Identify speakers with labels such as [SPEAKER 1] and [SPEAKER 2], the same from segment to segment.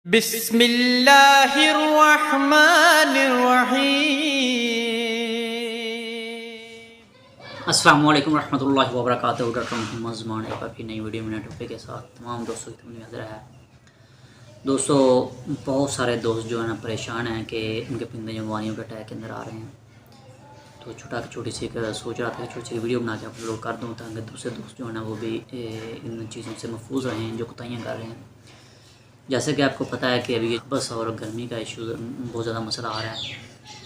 [SPEAKER 1] बिस्मिल्लाहिर्रहमानिर्रहीम। अस्सलाम वालेकुम रहमतुल्लाहि व बरकातहू। डॉक्टर मोहम्मद ज़मान एक बार फिर नई वीडियो में टॉपिक के साथ तमाम दोस्तों की खिदमत में हाज़िर है। दोस्तों, बहुत सारे दोस्त जो है ना परेशान हैं कि उनके पिंदे जवानियों के अटैक के अंदर आ रहे हैं। तो छोटी सी सोच रहा था कि छोटी सी वीडियो बना के अपलोड कर दूँ ताकि दूसरे दोस्त जो है ना वो भी इन चीज़ों से महफूज रहें जो कोताहियाँ कर रहे हैं। जैसे कि आपको पता है कि अभी बस और गर्मी का इशू बहुत ज़्यादा मसला आ रहा है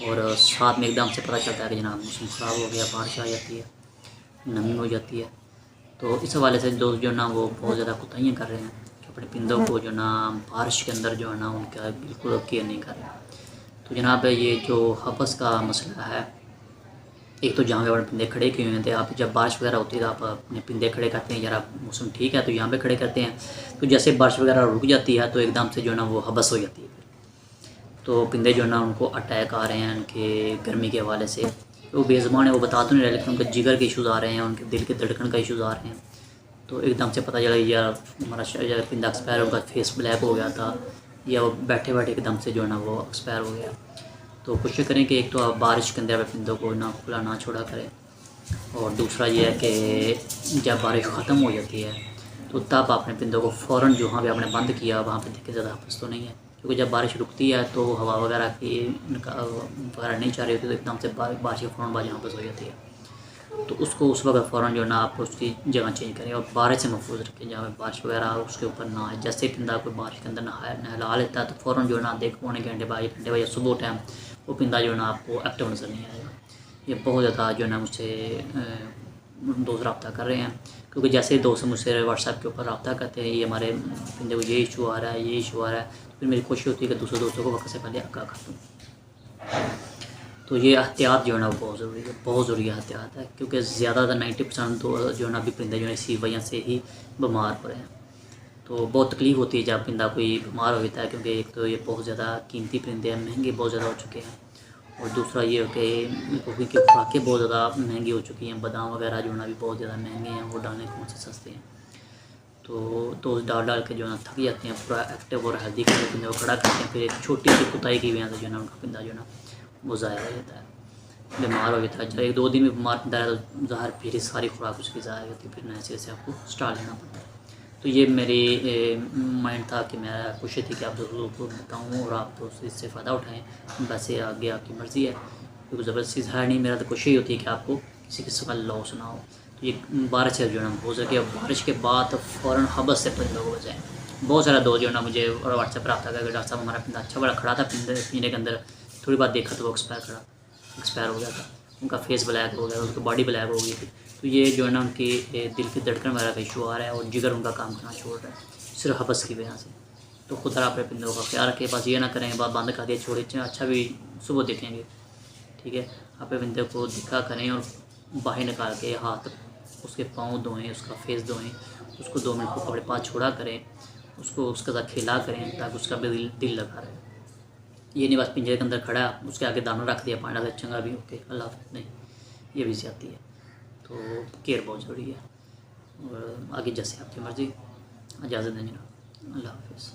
[SPEAKER 1] और साथ में एकदम से पता चलता है कि जनाब मौसम ख़राब हो गया, बारिश आ जाती है, नमी हो जाती है। तो इस हवाले से दोस्त जो है ना वो बहुत ज़्यादा कोताहियाँ कर रहे हैं कि अपने पिंदों को जो ना बारिश के अंदर जो है ना उनका बिल्कुल केयर नहीं कर रहे। तो जनाब ये जो हबस का मसला है, एक तो जहाँ पे अपने पिंदे खड़े किए हुए थे, आप जब बारिश वगैरह होती है तो आप अपने पिंदे खड़े करते हैं, यार मौसम ठीक है तो यहाँ पे खड़े करते हैं। तो जैसे बारिश वगैरह रुक जाती है तो एकदम से जो है ना वो हबस हो जाती है। तो पिंदे जो है ना उनको अटैक आ रहे हैं उनके गर्मी के हवाले से। तो बेज़ुबान है, वो बता तो नहीं रहे, लेकिन उनके जिगर के इशूज़ आ रहे हैं, उनके दिल के धड़कन का इशूज़ आ रहे हैं। तो एकदम से पता चला यार हमारा शायद पिंदा एक्सपायर, उनका फेस ब्लैक हो गया था या वो बैठे बैठे एकदम से जो है ना वो एक्सपायर हो गया। तो कोशिश करें कि एक तो आप बारिश के अंदर पिंदों को ना खुला ना छोड़ा करें, और दूसरा ये है कि जब बारिश ख़त्म हो जाती है तो तब अपने पिंदों को फ़ौरन जहाँ पे आपने बंद किया वहाँ पे देखे ज़्यादा हफ्स तो नहीं है, क्योंकि जब बारिश रुकती है तो हवा वगैरह की वगैरह नहीं चाह रही होती तो एकदम से बारिश फ़ौरन बाजी वापस हो जाती है। तो उसको उस वक्त फ़ौरन जो है ना आप उसकी जगह चेंज करें और बारिश से महफूज रखें, जहाँ पे बारिश वगैरह उसके ऊपर ना आए। जैसे ही पिंदा कोई बारिश के अंदर नहला लेता है तो फ़ौरन जो है ना देख पौने घंटे बाद या सुबह टाइम वो पिंदा जो है ना आपको एक्टिव नज़र नहीं आएगा। ये बहुत ज़्यादा जो है ना मुझसे दोस्त रब्ता कर रहे हैं, क्योंकि जैसे ही दोस्त मुझसे व्हाट्सएप के ऊपर रब्ता करते हैं ये हमारे पिंदे को ये इशू आ रहा है, ये इशू आ रहा है, तो फिर मेरी कोशिश होती है कि दूसरे दोस्तों को वक्त से पहले आगाह कर दूँ। तो ये एहतियात जो है ना बहुत ज़रूरी है, बहुत ज़रूरी एहतियात है, क्योंकि ज़्यादातर 90% तो जो है ना अभी परिंदे जो है इसी वजह से ही बीमार पड़े हैं। तो बहुत तकलीफ़ होती है जब परिंदा कोई बीमार हो जाता है, क्योंकि एक तो ये बहुत ज़्यादा कीमती परिंदे हैं, महंगे बहुत ज़्यादा हो चुके हैं, और दूसरा ये हो कि इनकी खुराकें बहुत ज़्यादा महंगी हो चुकी हैं। बादाम वगैरह जो है ना भी बहुत ज़्यादा महंगे हैं, वो डालने कौन से सस्ते हैं। तो डाल के जो है ना थक जाते हैं, पूरा एक्टिव और हेल्दी करके पिंदे को खड़ा करते हैं, फिर एक छोटी सी कुताई की वजह से जो है ना उनका पिंदा जो है ना वो ज़ाया हो जाता है, बीमार हो जाता है। जब 1-2 दिन में बीमार पिंदा है तो ज़ाहिर फिर सारी खुराक उसकी ज़ाया हो जाती है, फिर नए सिरे से आपको स्टार्ट लेना पड़ता है। तो ये मेरी माइंड था कि मैं कोशिश थी कि आप दोस्तों को बताऊँ और आप दोस्त इससे फ़ायदा उठाएँ। वैसे आगे आपकी मर्ज़ी है, क्योंकि ज़बरदस्ती है नहीं, मेरा तो कोशिश ही होती है कि आपको किसी किस्म का लॉस ना हो। तो ये बारिश से जो है ना हो सके, बारिश के बाद फ़ौरन हबस से परिंदों को बचाएँ। बहुत सारा दोस्त जो है ना मुझे और व्हाट्सएप पर रब्ता करके, डॉक्टर साहब हमारा पिंदा अच्छा बड़ा खड़ा था पिंजरे के अंदर, थोड़ी बात देखा तो वो एक्सपायर हो गया था, उनका फेस ब्लैक हो गया, उनकी बॉडी ब्लैक हो गई थी। तो ये जो है ना उनकी दिल की धड़कन वगैरह का इशू आ रहा है और जिगर उनका काम करना छोड़ रहा है सिर्फ हबस की वजह से। तो खुदा अपने पिंदों का ख्याल रखें, बस ये ना करें बात बंद कर दिया छोड़े, अच्छा भी सुबह देखेंगे, ठीक है। अपने पिंदे को दिखा करें और बाहर निकाल के हाथ उसके पाँव धोएं, उसका फेस धोएं, उसको 2 मिनट को अपने पास छोड़ा करें, उसको उसके साथ खेला करें ताकि उसका भी दिल लगा रहे। ये नहीं बस पिंजरे के अंदर खड़ा है उसके आगे दाना रख दिया पानी से चंगा भी ओके अल्लाह हाफ़िज़, नहीं, ये भी ज़्यादती है। तो केयर बहुत ज़रूरी है, और आगे जैसे आपकी मर्ज़ी, इजाज़त दें जनाब, अल्लाह हाफ़िज़।